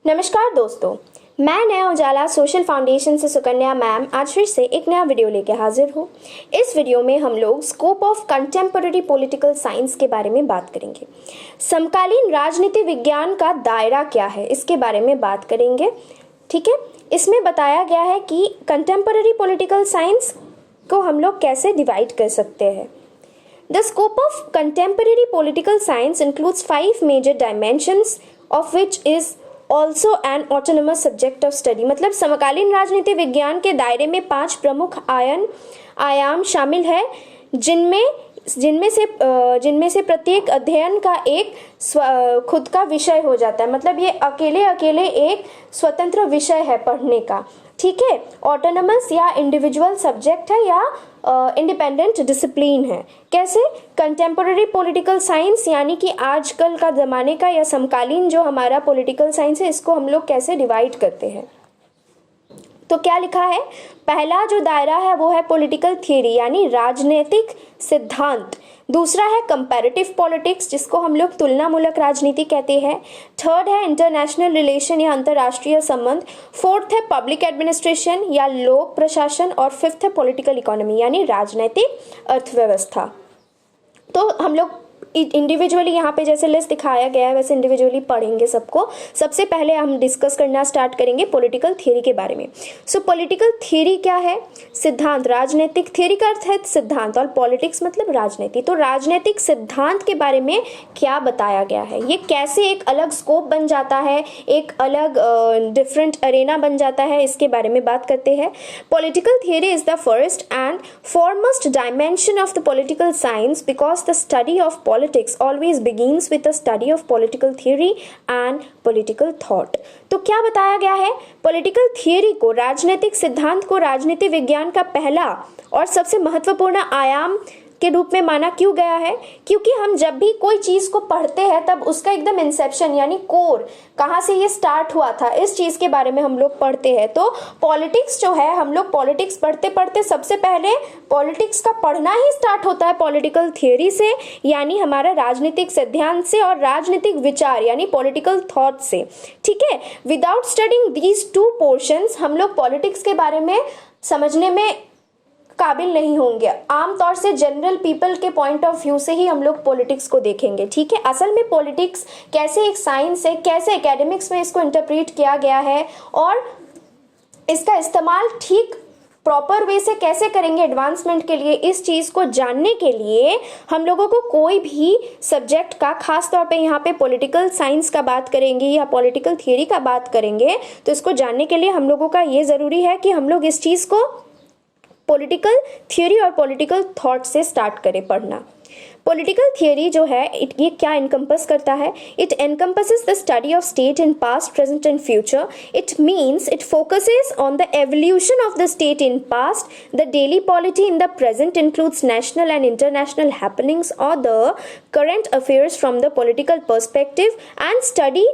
नमस्कार दोस्तों, मैं नया उजाला सोशल फाउंडेशन से सुकन्या मैम आज फिर से एक नया वीडियो लेके हाजिर हूँ। इस वीडियो में हम लोग scope of contemporary political science के बारे में बात करेंगे। समकालीन राजनीति विज्ञान का दायरा क्या है, इसके बारे में बात करेंगे। ठीक है, इसमें बताया गया है कि कंटेम्पररी पॉलिटिकल साइंस को हम लोग कैसे डिवाइड कर सकते हैं। The scope of contemporary political science includes 5 major dimensions, of which is also an autonomous subject of study। मतलब समकालीन राजनीति विज्ञान के दायरे में 5 प्रमुख आयाम शामिल है, जिनमें से प्रत्येक अध्ययन का एक खुद का विषय हो जाता है। मतलब ये अकेले एक स्वतंत्र विषय है पढ़ने का। ठीक है, ऑटोनमस या इंडिविजुअल सब्जेक्ट है या इंडिपेंडेंट डिसिप्लिन है। कैसे? कंटेम्पररी पॉलिटिकल साइंस यानी कि आजकल का ज़माने का या समकालीन जो हमारा पॉलिटिकल साइंस है, इसको हम लोग कैसे डिवाइड करते हैं। तो क्या लिखा है, पहला जो दायरा है वो है पॉलिटिकल थियरी यानी राजनीतिक सिद्धांत। दूसरा है कंपैरेटिव पॉलिटिक्स, जिसको हम लोग तुलनामूलक राजनीति कहते हैं। थर्ड है इंटरनेशनल रिलेशन या अंतर्राष्ट्रीय संबंध। फोर्थ है पब्लिक एडमिनिस्ट्रेशन या लोक प्रशासन। और फिफ्थ है पॉलिटिकल इकोनॉमी यानी राजनीतिक अर्थव्यवस्था। तो हम लोग इंडिविजुअली यहाँ पे जैसे लिस्ट दिखाया गया है वैसे इंडिविजुअली पढ़ेंगे सबको। सबसे पहले हम डिस्कस करना स्टार्ट करेंगे पॉलिटिकल थियरी के बारे में। सो पॉलिटिकल थियरी क्या है? सिद्धांत। राजनीतिक थियरी का अर्थ है सिद्धांत और पॉलिटिक्स मतलब राजनीति। तो राजनीतिक सिद्धांत के बारे में क्या बताया गया है, ये कैसे एक अलग स्कोप बन जाता है, एक अलग डिफरेंट अरेना बन जाता है, इसके बारे में बात करते हैं। Political theory is the first and foremost dimension of the political science because the study of politics always begins with a study of political theory and political thought। तो क्या बताया गया है? पॉलिटिकल थियरी को, राजनीतिक सिद्धांत को राजनीति विज्ञान का पहला और सबसे महत्वपूर्ण आयाम के रूप में माना क्यों गया है? क्योंकि हम जब भी कोई चीज को पढ़ते हैं तब उसका एकदम इंसेप्शन यानी कोर, कहाँ से ये स्टार्ट हुआ था, इस चीज के बारे में हम लोग पढ़ते हैं। तो पॉलिटिक्स जो है, हम लोग पॉलिटिक्स पढ़ते पढ़ते सबसे पहले पॉलिटिक्स का पढ़ना ही स्टार्ट होता है पॉलिटिकल थियरी से, यानी हमारा राजनीतिक सिद्धांत से और राजनीतिक विचार यानी पॉलिटिकल थॉट से। ठीक है, विदाउट स्टडिंग दीज 2 पोर्शंस हम लोग पॉलिटिक्स के बारे में समझने में काबिल नहीं होंगे। आमतौर से जनरल पीपल के पॉइंट ऑफ व्यू से ही हम लोग पॉलिटिक्स को देखेंगे। ठीक है, असल में पॉलिटिक्स कैसे एक साइंस है, कैसे एकेडमिक्स में इसको इंटरप्रेट किया गया है और इसका इस्तेमाल ठीक प्रॉपर वे से कैसे करेंगे एडवांसमेंट के लिए, इस चीज को जानने के लिए हम लोगों को कोई भी सब्जेक्ट का, खास तौर पे यहाँ पे पॉलिटिकल साइंस का बात करेंगे या पॉलिटिकल थियरी का बात करेंगे, तो इसको जानने के लिए हम लोगों का ये जरूरी है कि हम लोग इस चीज को पॉलिटिकल थियरी और पॉलिटिकल थॉट से स्टार्ट करें पढ़ना। पॉलिटिकल थियरी जो है ये क्या इनकम्पस करता है? It encompasses the study of state in past, present and future. It means it focuses on the evolution of the state in past, the daily polity in the present includes national and international happenings और the current affairs from the political perspective and study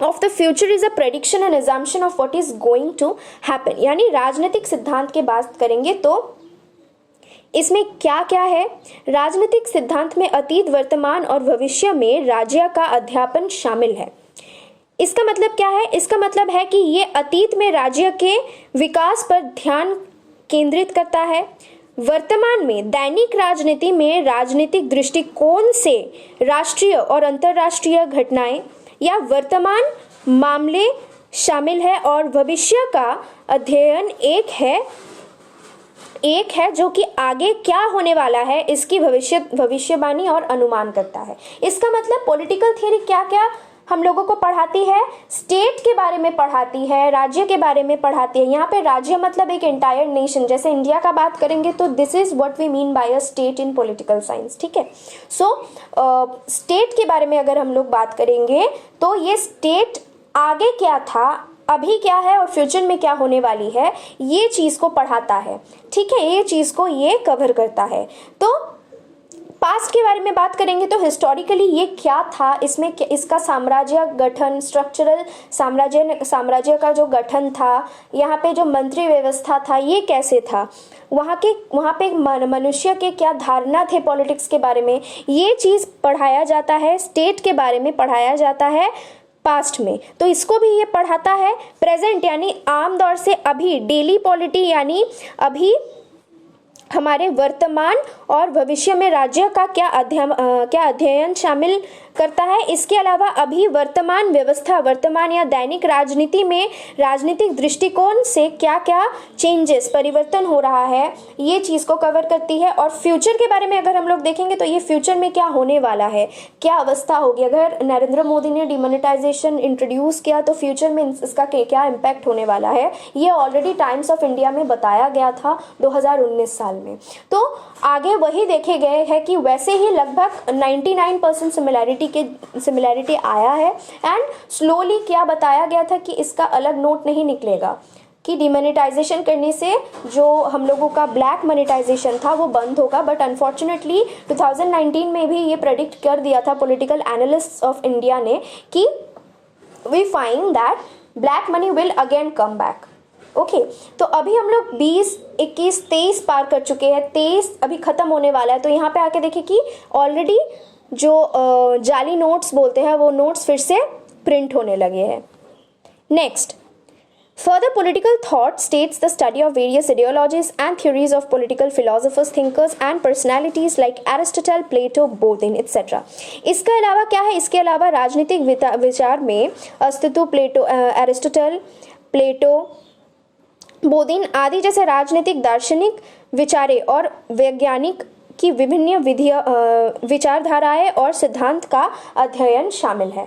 of the future is a prediction and assumption of what is going to happen। यानी राजनीतिक सिद्धांत के बात करेंगे तो इसमें क्या क्या है? राजनीतिक सिद्धांत में अतीत, वर्तमान और भविष्य में राज्य का अध्यापन शामिल है। इसका मतलब क्या है? इसका मतलब है कि ये अतीत में राज्य के विकास पर ध्यान केंद्रित करता है। वर्तमान में दैनिक राजनीति में राजनीतिक दृष्टिकोण से राष्ट्रीय और अंतर्राष्ट्रीय घटनाएं या वर्तमान मामले शामिल है और भविष्य का अध्ययन एक है जो कि आगे क्या होने वाला है इसकी भविष्यवाणी और अनुमान करता है। इसका मतलब पॉलिटिकल थियरी क्या क्या हम लोगों को पढ़ाती है? स्टेट के बारे में पढ़ाती है, राज्य के बारे में पढ़ाती है। यहाँ पे राज्य मतलब एक एंटायर नेशन, जैसे इंडिया का बात करेंगे तो this is what we mean by a state in political science. ठीक है, सो स्टेट के बारे में अगर हम लोग बात करेंगे तो ये स्टेट आगे क्या था, अभी क्या है और फ्यूचर में क्या होने वाली है, ये चीज को पढ़ाता है। ठीक है, ये चीज को ये कवर करता है। तो पास्ट के बारे में बात करेंगे तो हिस्टोरिकली ये क्या था, इसमें इसका साम्राज्य गठन, स्ट्रक्चरल साम्राज्य का जो गठन था, यहाँ पे जो मंत्री व्यवस्था था ये कैसे था, वहाँ पे मनुष्य के क्या धारणा थे पॉलिटिक्स के बारे में, ये चीज़ पढ़ाया जाता है। स्टेट के बारे में पढ़ाया जाता है पास्ट में, तो इसको भी ये पढ़ाता है। प्रेजेंट यानी आम दौर से अभी, डेली पॉलिटी यानी अभी हमारे वर्तमान और भविष्य में राज्य का क्या अध्ययन शामिल करता है। इसके अलावा अभी वर्तमान व्यवस्था, वर्तमान या दैनिक राजनीति में राजनीतिक दृष्टिकोण से क्या क्या चेंजेस, परिवर्तन हो रहा है, ये चीज को कवर करती है। और फ्यूचर के बारे में अगर हम लोग देखेंगे तो ये फ्यूचर में क्या होने वाला है, क्या अवस्था होगी। अगर नरेंद्र मोदी ने डिमोनेटाइजेशन इंट्रोड्यूस किया तो फ्यूचर में इसका क्या इम्पैक्ट होने वाला है, ये ऑलरेडी टाइम्स ऑफ इंडिया में बताया गया था 2019 साल में। तो आगे वही देखे गए हैं कि वैसे ही लगभग 99% सिमिलैरिटी आया है। एंड स्लोली क्या बताया गया था कि इसका अलग नोट नहीं निकलेगा कि डिमोनेटाइजेशन करने से जो हम लोगों का ब्लैक मोनेटाइजेशन था वो बंद होगा। बट अनफॉर्चुनेटली 2019 में भी ये प्रेडिक्ट कर दिया था पॉलिटिकल एनालिस्ट्स ऑफ इंडिया ने कि we find that black money will again come back. Okay, तो अभी हम लोग 20, 21, 23 पार कर चुके हैं, 23 अभी खत्म होने वाला है। तो यहाँ पे आके देखिए कि ऑलरेडी जो जाली नोट्स बोलते हैं वो नोट्स फिर से प्रिंट होने लगे हैं। Next, further political thought states the study of various ideologies and theories of political philosophers, thinkers and personalities like Aristotle, Plato, Bodin etc. इसके अलावा क्या है, इसके अलावा राजनीतिक विचार में अस्तित्व, एरिस्टोटल, प्लेटो, बोधिन आदि जैसे राजनीतिक दार्शनिक विचारे और वैज्ञानिक की विभिन्न विचारधाराएं और सिद्धांत का अध्ययन शामिल है।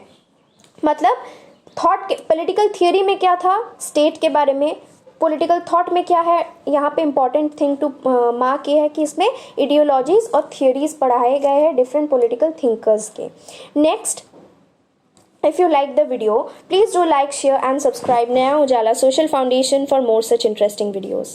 मतलब थॉट के पॉलिटिकल थियोरी में क्या था, स्टेट के बारे में, पॉलिटिकल थॉट में क्या है, यहाँ पे इंपॉर्टेंट थिंग टू मार्क ये है कि इसमें आइडियोलॉजीज और थियोरीज पढ़ाए गए हैं डिफरेंट पॉलिटिकल थिंकर्स के। Next, if you like the video, please do like, share and subscribe Naya Ujala Social Foundation for more such interesting videos.